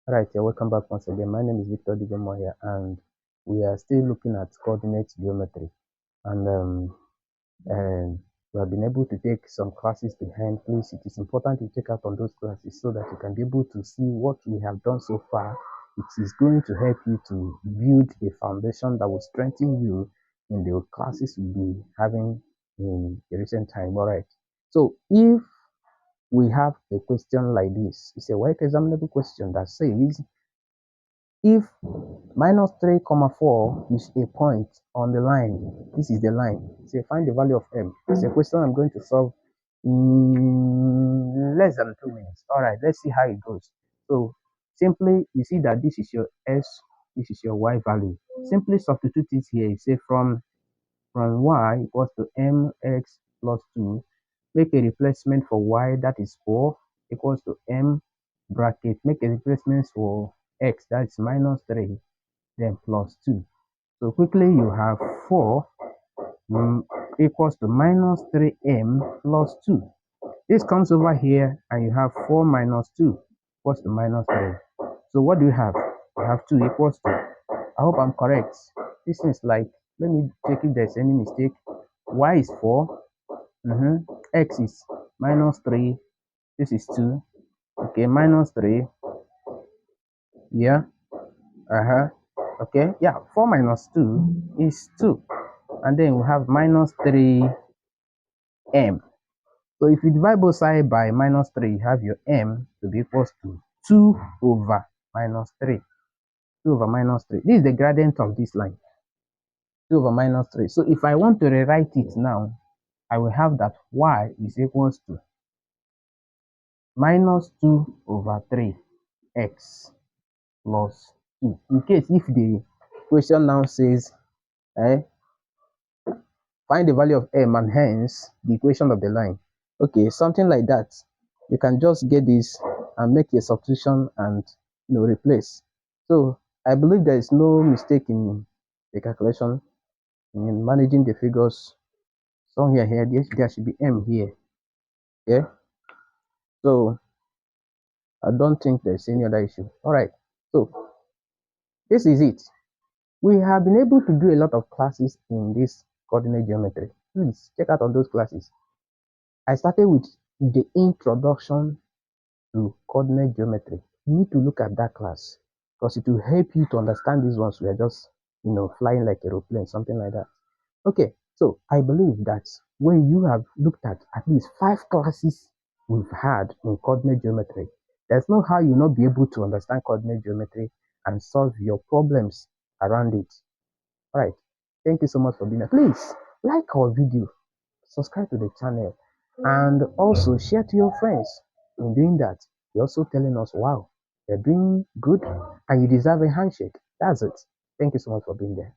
Alright, you're welcome back once again. My name is V..The here, and we are still looking at coordinate geometry. And we have been able to take some classes behind. Please, it is important to check out on those classes so that you can be able to see what we have done so far. It is going to help you to build a foundation that will strengthen you in the classes we'll be having in the recent time. Alright, so if we have a question like this, it's a WAEC examinable question that says, if minus 3 comma 4 is a point on the line, this is the line, say find the value of m. It's a question I'm going to solve in less than 2 minutes. All right, let's see how it goes. So simply, you see that this is your s, this is your y value. Simply substitute it here. You say from y equals to mx plus 2. Make a replacement for y, that is 4, equals to m bracket. Make a replacement for x, that is minus 3, then plus 2. So quickly you have 4 equals to minus 3m plus 2. This comes over here and you have 4 minus 2 equals to minus 3. So what do you have? You have 2 equals to, I hope I'm correct. This is like, let me check if there's any mistake. Y is 4, x is minus 3, this is 2, okay, minus 3, yeah, okay, yeah, 4 minus 2 is 2, and then we have minus 3m. So if you divide both sides by minus 3, you have your m to be equals to 2 over minus 3. 2 over minus 3. This is the gradient of this line. 2 over minus 3. So if I want to rewrite it now, I will have that y is equals to minus 2 over 3x plus 2. In case if the question now says, find the value of m and hence the equation of the line. Okay, something like that. You can just get this and make a substitution and replace. So I believe there is no mistake in the calculation in managing the figures. So here there should be m here. Yeah. So I don't think there's any other issue. All right. So this is it. We have been able to do a lot of classes in this coordinate geometry. Please check out on those classes. I started with the introduction to coordinate geometry. You need to look at that class because it will help you to understand these ones. We are just, flying like aeroplane, something like that. Okay, so I believe that when you have looked at least 5 classes we've had in coordinate geometry, there's no how you'll not be able to understand coordinate geometry and solve your problems around it. All right, thank you so much for being here. Please like our video, subscribe to the channel, and also share to your friends. In doing that, you're also telling us, wow, you're doing good and you deserve a handshake. That's it. Thank you so much for being there.